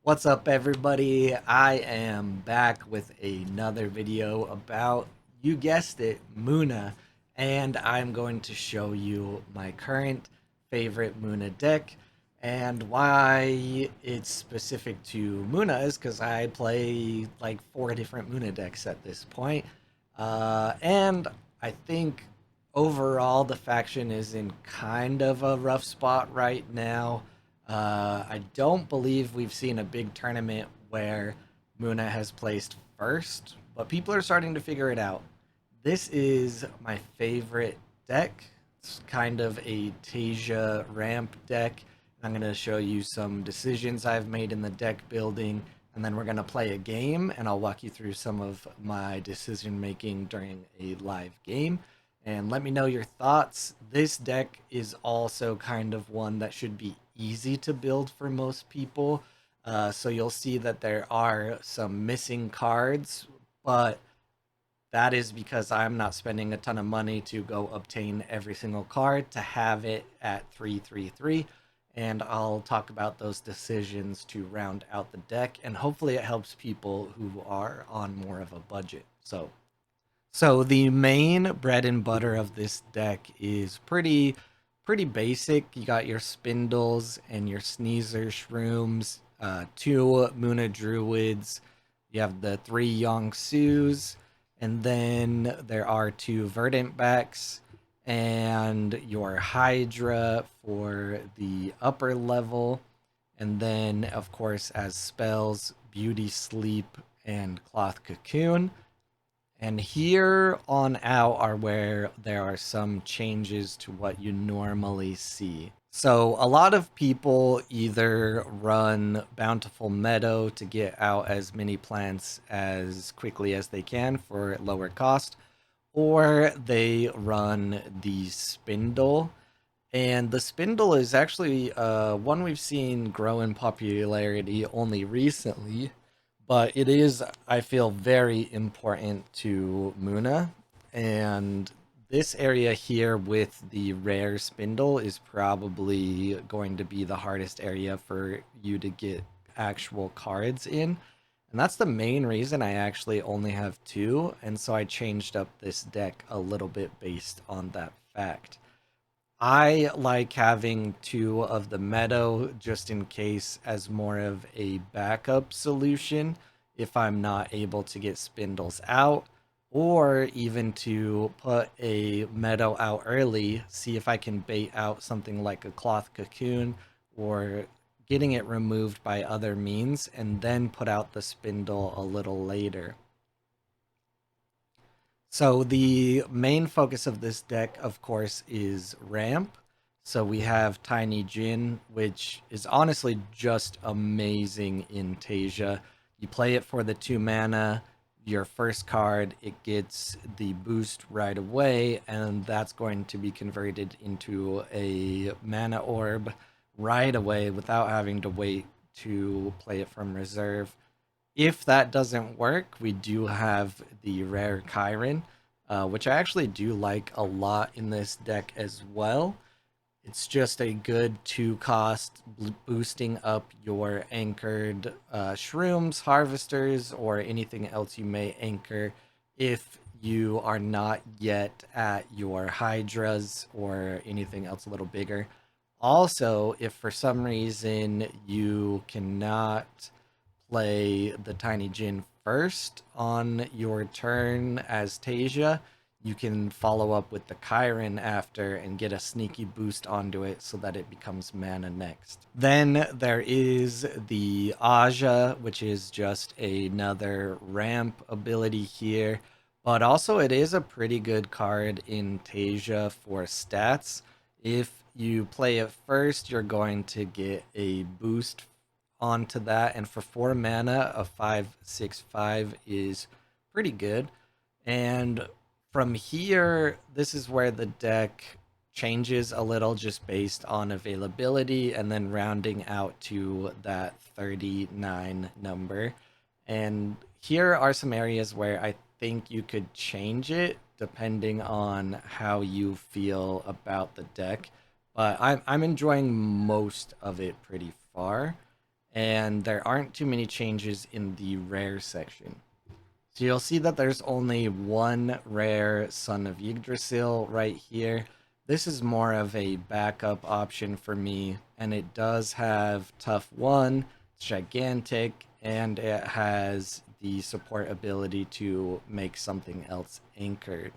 What's up, everybody? I am back with another video about, you guessed it, Muna, and I'm going to show you my current favorite Muna deck. And why it's specific to Muna is because I play like 4 different Muna decks at this point. And I think overall the faction is in kind of a rough spot right now. I don't believe we've seen a big tournament where Muna has placed first, but people are starting to figure it out. This is my favorite deck. It's kind of a Teija ramp deck. I'm going to show you some decisions I've made in the deck building, and then we're going to play a game, and I'll walk you through some of my decision making during a live game. And let me know your thoughts. This deck is also kind of one that should be easy to build for most people. So you'll see that there are some missing cards, but that is because I'm not spending a ton of money to go obtain every single card to have it at 333. And I'll talk about those decisions to round out the deck, and hopefully it helps people who are on more of a budget. So the main bread and butter of this deck is pretty basic. You got your spindles and your sneezer shrooms, two Muna druids. You have the three Yongsus, and then there are two verdant backs and your Hydra for the upper level. And then, of course, as spells, Beauty Sleep and Cloth Cocoon. And here on out are where there are some changes to what you normally see. So a lot of people either run Bountiful Meadow to get out as many plants as quickly as they can for lower cost, or they run the Spindle. And the Spindle is actually one we've seen grow in popularity only recently, but it is, I feel, very important to Muna. And this area here with the rare Spindle is probably going to be the hardest area for you to get actual cards in. And that's the main reason I actually only have two, and so I changed up this deck a little bit based on that fact. I like having two of the meadow just in case as more of a backup solution if I'm not able to get spindles out, or even to put a meadow out early, see if I can bait out something like a cloth cocoon or getting it removed by other means and then put out the spindle a little later. So the main focus of this deck, of course, is ramp. So we have Tiny Jin, which is honestly just amazing in Teija. You play it for the 2 mana. Your first card, it gets the boost right away, and that's going to be converted into a mana orb right away without having to wait to play it from reserve. If that doesn't work, we do have the rare Chiron, which I actually do like a lot in this deck as well. It's just a good 2 cost boosting up your anchored shrooms, harvesters, or anything else you may anchor if you are not yet at your hydras or anything else a little bigger. Also, if for some reason you cannot play the Tiny Jin first on your turn as Teija, you can follow up with the Chiron after and get a sneaky boost onto it so that it becomes mana next. Then there is the Aja, which is just another ramp ability here, but also it is a pretty good card in Teija for stats. If you play it first, you're going to get a boost onto that, and for 4 mana, a 5/6/5 is pretty good. And from here, this is where the deck changes a little just based on availability and then rounding out to that 39 number. And here are some areas where I think you could change it depending on how you feel about the deck. But I'm enjoying most of it pretty far. and there aren't too many changes in the rare section. So you'll see that there's only one rare Son of Yggdrasil right here. This is more of a backup option for me, and it does have Tough 1, it's gigantic, and it has the support ability to make something else anchored.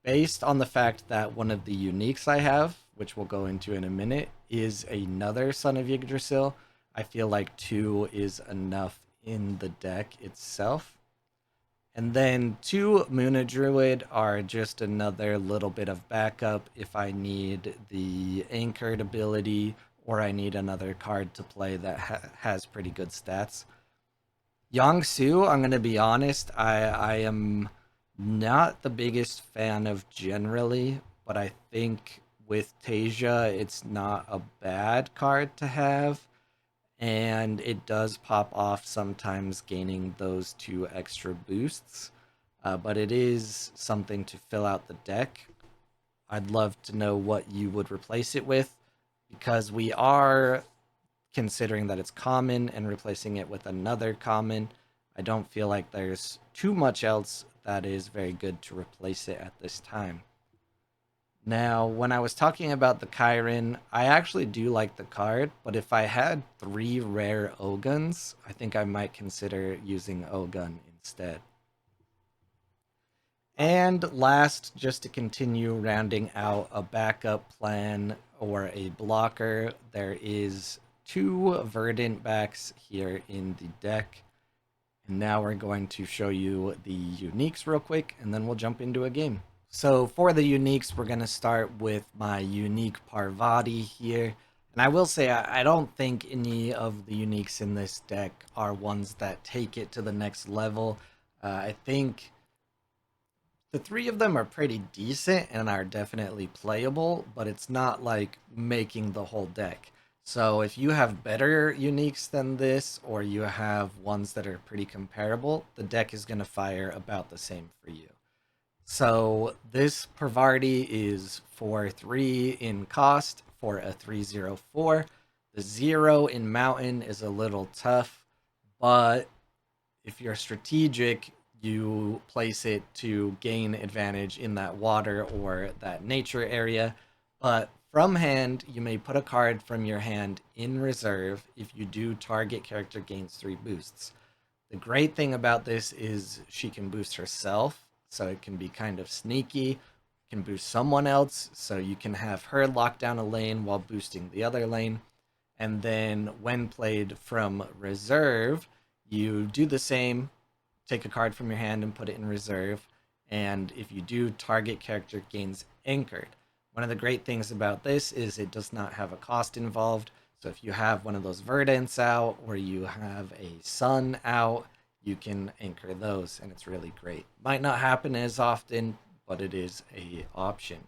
Based on the fact that one of the uniques I have, which we'll go into in a minute, is another Son of Yggdrasil, I feel like 2 is enough in the deck itself. And then 2 Muna Druid are just another little bit of backup if I need the anchored ability or I need another card to play that has pretty good stats. Yangsu, I'm going to be honest, I am not the biggest fan of generally, but I think with Teija, it's not a bad card to have, and it does pop off sometimes gaining those 2 extra boosts, but it is something to fill out the deck. I'd love to know what you would replace it with, because we are considering that it's common and replacing it with another common. I don't feel like there's too much else that is very good to replace it at this time. Now, when I was talking about the Chiron, I actually do like the card, but if I had 3 rare Oguns, I think I might consider using Ogun instead. And last, just to continue rounding out a backup plan or a blocker, there is 2 Verdant backs here in the deck. And now we're going to show you the uniques real quick, and then we'll jump into a game. So for the uniques, we're going to start with my unique Parvati here. And I will say, I don't think any of the uniques in this deck are ones that take it to the next level. I think the 3 of them are pretty decent and are definitely playable, but it's not like making the whole deck. So if you have better uniques than this, or you have ones that are pretty comparable, the deck is going to fire about the same for you. So this Parvati is 4-3 in cost for a 3/04. The 0 in Mountain is a little tough, but if you're strategic, you place it to gain advantage in that water or that nature area. But from hand, you may put a card from your hand in reserve. If you do, target character gains 3 boosts. The great thing about this is she can boost herself, so it can be kind of sneaky. Can boost someone else, so you can have her lock down a lane while boosting the other lane. And then when played from reserve, you do the same, take a card from your hand and put it in reserve. And if you do, target character gains anchored. One of the great things about this is it does not have a cost involved. So if you have one of those Verdants out or you have a Sun out, you can anchor those, and it's really great. Might not happen as often, but it is a option.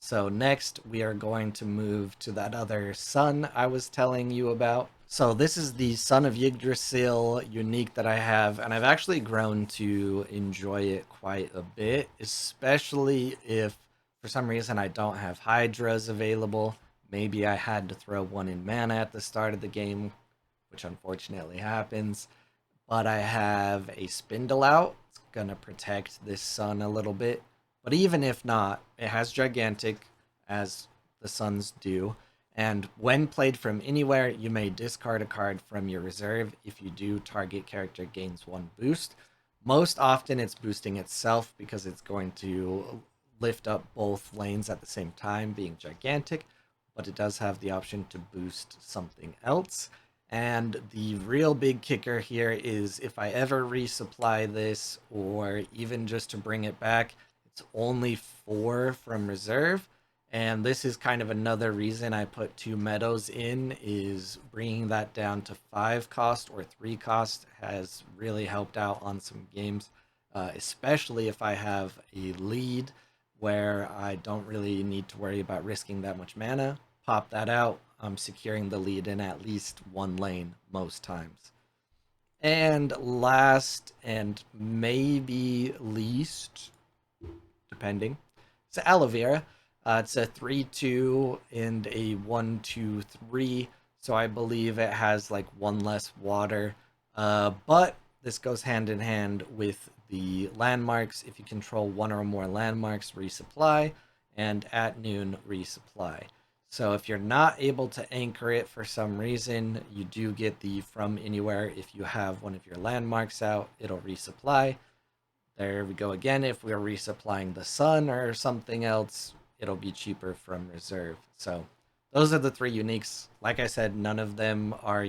So next, we are going to move to that other Sun I was telling you about. So this is the Son of Yggdrasil unique that I have, and I've actually grown to enjoy it quite a bit, especially if for some reason I don't have Hydras available. Maybe I had to throw one in mana at the start of the game, which unfortunately happens. But I have a Spindle out. It's going to protect this Sun a little bit. But even if not, it has Gigantic, as the Suns do. And when played from anywhere, you may discard a card from your reserve. If you do, target character gains 1 boost. Most often it's boosting itself because it's going to lift up both lanes at the same time, being Gigantic. But it does have the option to boost something else. And the real big kicker here is if I ever resupply this, or even just to bring it back, it's only 4 from reserve. And this is kind of another reason I put 2 meadows in, is bringing that down to 5 cost or 3 cost has really helped out on some games, especially if I have a lead where I don't really need to worry about risking that much mana. Pop that out, I'm securing the lead in at least 1 lane most times. And last and maybe least, depending, it's Aloe Vera. It's a 3/2 and a 1/2/3. So I believe it has like one less water. But this goes hand in hand with the landmarks. If you control one or more landmarks, resupply, and at noon, resupply. So if you're not able to anchor it for some reason, you do get the from anywhere. If you have one of your landmarks out, it'll resupply. There we go again. If we're resupplying the sun or something else, it'll be cheaper from reserve. So those are the three uniques. Like I said, none of them are,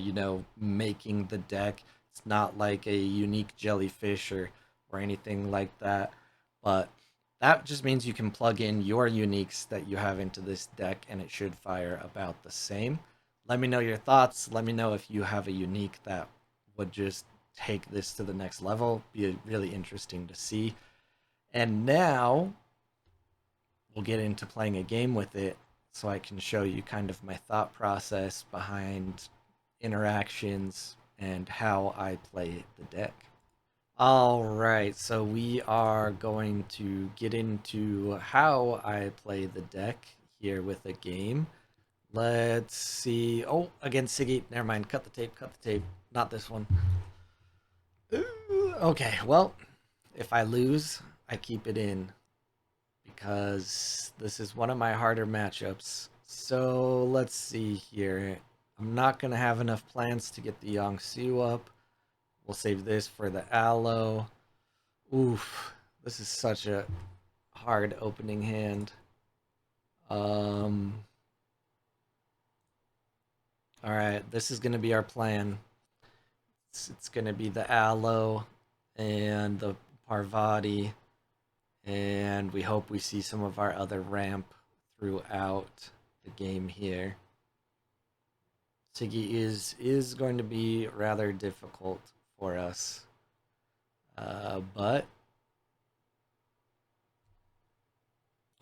making the deck. It's not like a unique jellyfish or anything like that. But that just means you can plug in your uniques that you have into this deck and it should fire about the same. Let me know your thoughts. Let me know if you have a unique that would just take this to the next level. Be really interesting to see. And now we'll get into playing a game with it so I can show you kind of my thought process behind interactions and how I play the deck. All right, so we are going to get into how I play the deck here with a game. Let's see. Oh, again, Siggy. Never mind. Cut the tape. Cut the tape. Not this one. Okay, well, if I lose, I keep it in because this is one of my harder matchups. So let's see here. I'm not going to have enough plans to get the Yongsu up. We'll save this for the Aloe. Oof, this is such a hard opening hand. All right, this is going to be our plan. It's going to be the Aloe and the Parvati, and we hope we see some of our other ramp throughout the game here. Tiggy is going to be rather difficult for us, but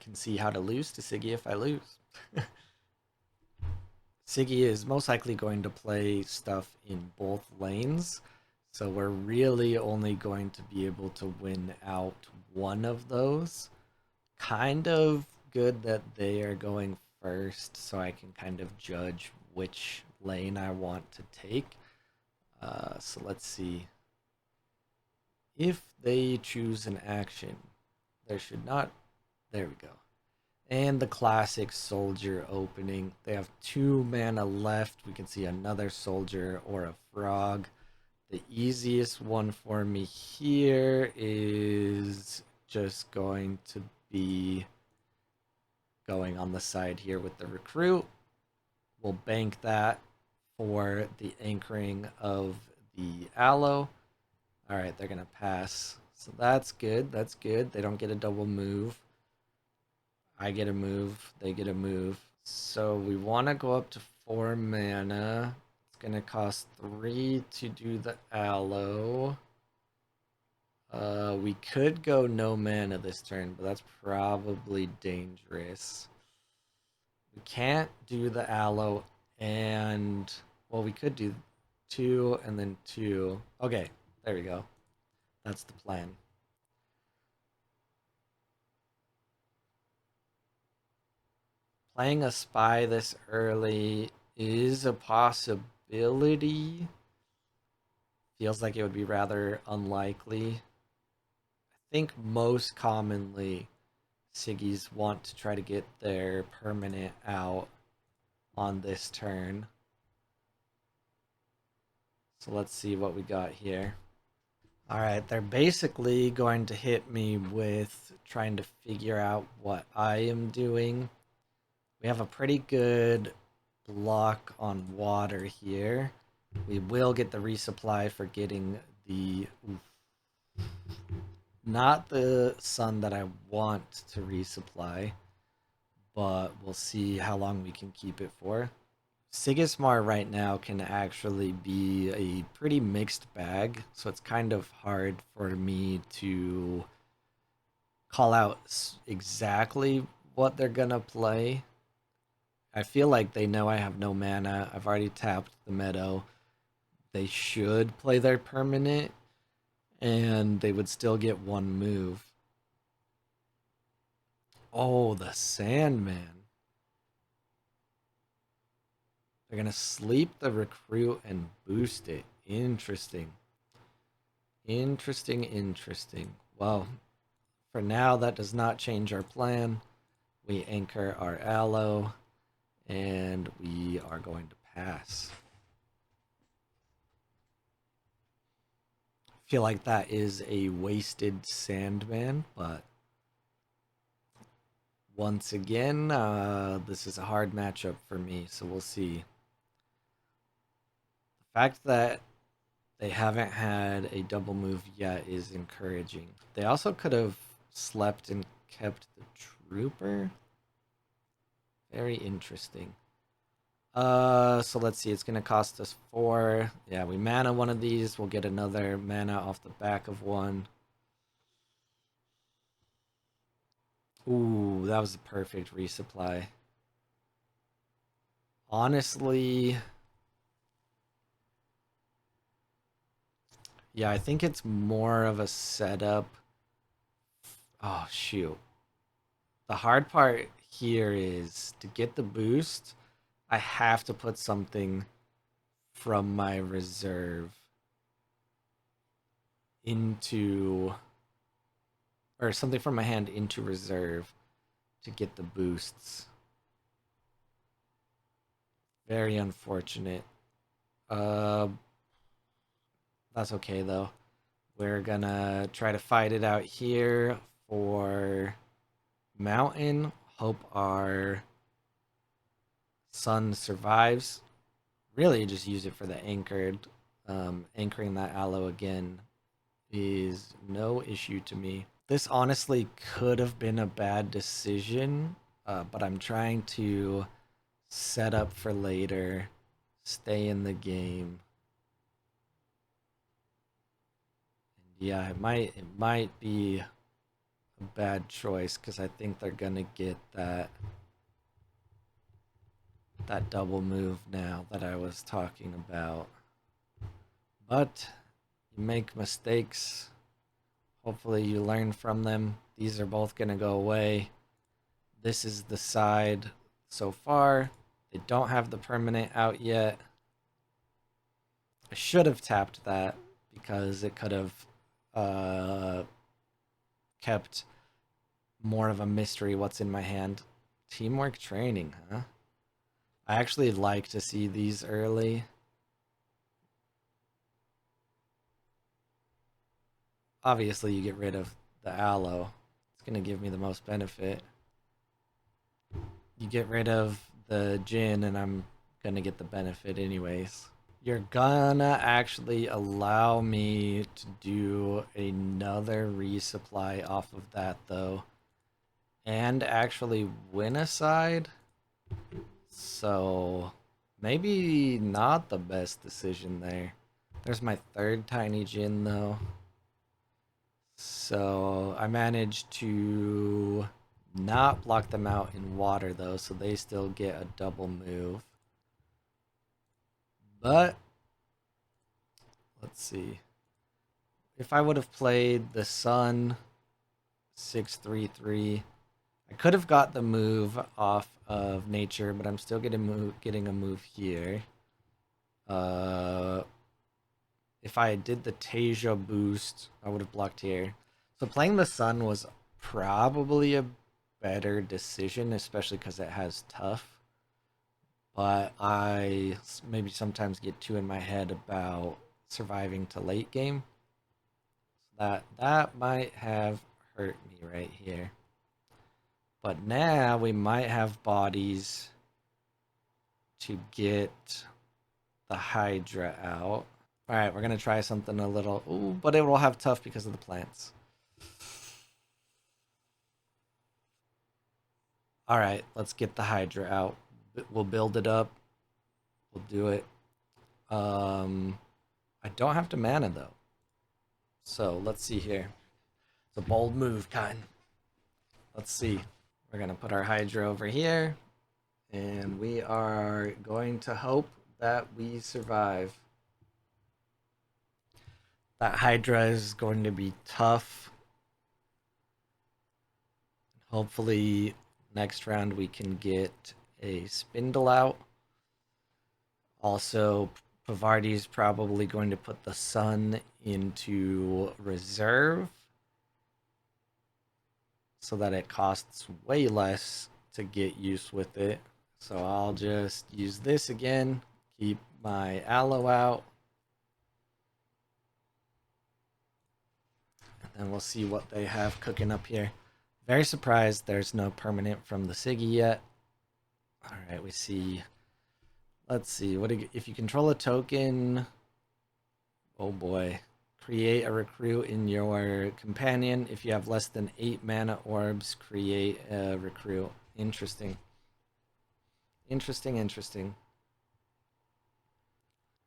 can see how to lose to Siggy if I lose. Siggy is most likely going to play stuff in both lanes, so we're really only going to be able to win out one of those. Kind of good that they are going first, so I can kind of judge which lane I want to take. So let's see. If they choose an action, there should not... There we go. And the classic soldier opening. They have 2 mana left. We can see another soldier or a frog. The easiest one for me here is just going to be going on the side here with the recruit. We'll bank that for the anchoring of the Aloe. All right, they're going to pass. So that's good. That's good. They don't get a double move. I get a move. They get a move. So we want to go up to 4 mana. It's going to cost 3 to do the Aloe. We could go no mana this turn, but that's probably dangerous. We can't do the Aloe and... Well, we could do 2 and then 2. Okay, there we go. That's the plan. Playing a spy this early is a possibility. Feels like it would be rather unlikely. I think most commonly Siggies want to try to get their permanent out on this turn. So let's see what we got here. Alright, they're basically going to hit me with trying to figure out what I am doing. We have a pretty good block on water here. We will get the resupply for getting the... Not the sun that I want to resupply, but we'll see how long we can keep it for. Sigismar right now can actually be a pretty mixed bag, so it's kind of hard for me to call out exactly what they're gonna play. I feel like they know I have no mana. I've already tapped the meadow. They should play their permanent, and they would still get 1 move. Oh, the Sandman. They're gonna sleep the recruit and boost it. Interesting. Interesting. Well, for now, that does not change our plan. We anchor our aloe, and we are going to pass. I feel like that is a wasted Sandman, but once again, this is a hard matchup for me, so we'll see. The fact that they haven't had a double move yet is encouraging. They also could have slept and kept the trooper. Very interesting. So let's see. It's gonna cost us 4. Yeah, we mana one of these. We'll get another mana off the back of one. Ooh, that was a perfect resupply. Honestly, yeah, I think it's more of a setup. Oh, shoot. The hard part here is to get the boost, I have to put something from my reserve into, or something from my hand into reserve to get the boosts. Very unfortunate. Uh, that's okay though. We're gonna try to fight it out here for mountain. Hope our sun survives. Really, just use it for the anchored. Anchoring that aloe again is no issue to me. This honestly could have been a bad decision, but I'm trying to set up for later, stay in the game. And yeah, it might be a bad choice because I think they're gonna get that double move now that I was talking about. But you make mistakes. Hopefully you learn from them. These are both gonna go away. This is the side so far. They don't have the permanent out yet. I should have tapped that because it could have kept more of a mystery what's in my hand. Teamwork training, huh? I actually like to see these early. Obviously, you get rid of the aloe. It's going to give me the most benefit. You get rid of the gin, and I'm going to get the benefit anyways. You're gonna actually allow me to do another resupply off of that, though, and actually win a side. So maybe not the best decision there. There's my third tiny gin, though. So I managed to not block them out in water, though, so they still get a double move. But let's see. If I would have played the Sun 6-3-3, I could have got the move off of nature, but I'm still getting a move here. If I did the Teija boost, I would have blocked here. So playing the Sun was probably a better decision, especially because it has tough. But I maybe sometimes get too in my head about surviving to late game. So that might have hurt me right here. But now we might have bodies to get the Hydra out. All right, we're going to try something a little... Ooh, but it will have tough because of the plants. All right, let's get the Hydra out. We'll build it up. We'll do it. I don't have to mana, though. So, let's see here. It's a bold move, kind. Let's see. We're going to put our Hydra over here. And we are going to hope that we survive. That Hydra is going to be tough. Hopefully, next round we can get a Spindle out. Also, Pavardi's probably going to put the Sun into reserve so that it costs way less to get use with it. So I'll just use this again, keep my aloe out, and we'll see what they have cooking up here. Very surprised there's no permanent from the Siggy yet. All right, we see. Let's see. If you control a token? Oh boy. Create a recruit in your companion. If you have less than 8 mana orbs, create a recruit. Interesting. Interesting, interesting.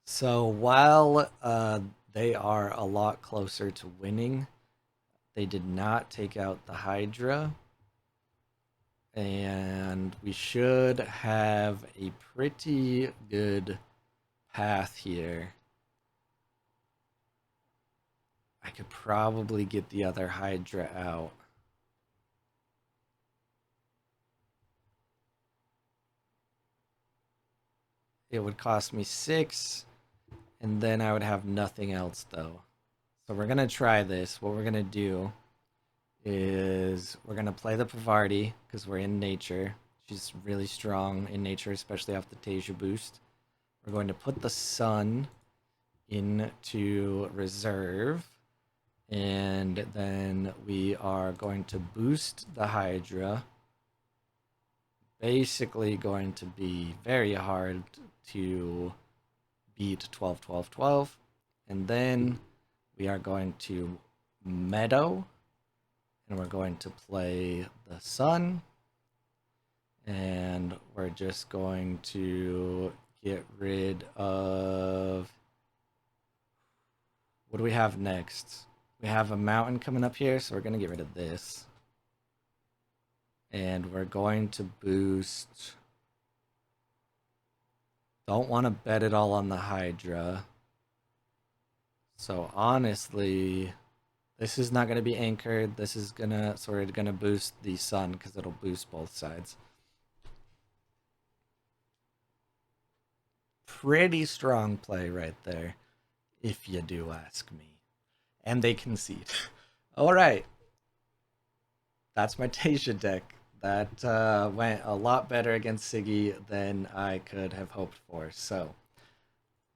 So while they are a lot closer to winning, they did not take out the Hydra. And we should have a pretty good path here. I could probably get the other Hydra out. It would cost me 6, and then I would have nothing else though. So we're gonna try this. What we're gonna do is we're gonna play the Pavardi because we're in nature. She's really strong in nature, especially off the Teija boost. We're going to put the Sun into reserve, and then we are going to boost the Hydra. Basically going to be very hard to beat 12 12 12, and then we are going to meadow, and we're going to play the Sun, and we're just going to get rid of, what do we have next? We have a mountain coming up here, so we're going to get rid of this. And we're going to boost. Don't want to bet it all on the Hydra. So honestly, this is not going to be anchored. This is we're gonna boost the Sun because it'll boost both sides. Pretty strong play right there, if you do ask me. And they concede. All right, that's my Teija deck. That went a lot better against Siggy than I could have hoped for. So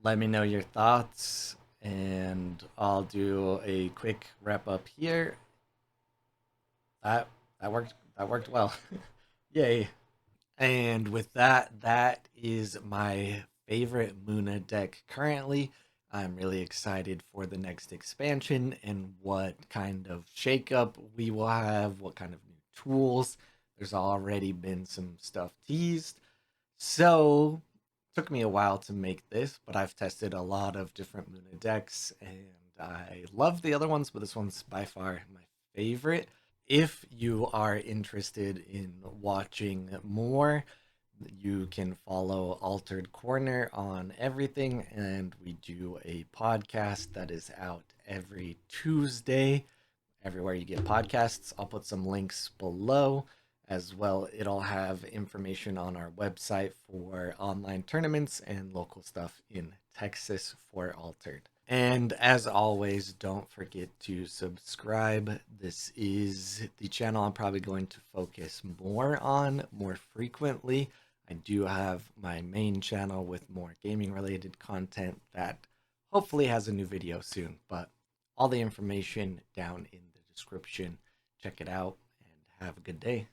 let me know your thoughts, and I'll do a quick wrap up here. That worked. That worked well. Yay! And with that, that is my favorite Muna deck currently. I'm really excited for the next expansion and what kind of shakeup we will have, what kind of new tools. There's already been some stuff teased. So, took me a while to make this, but I've tested a lot of different Muna decks and I love the other ones, but this one's by far my favorite. If you are interested in watching more, you can follow Altered Corner on everything, and we do a podcast that is out every Tuesday, everywhere you get podcasts. I'll put some links below as well. It'll have information on our website for online tournaments and local stuff in Texas for Altered. And as always, don't forget to subscribe. This is the channel I'm probably going to focus more on more frequently. I do have my main channel with more gaming related content that hopefully has a new video soon, but all the information down in the description. Check it out and have a good day.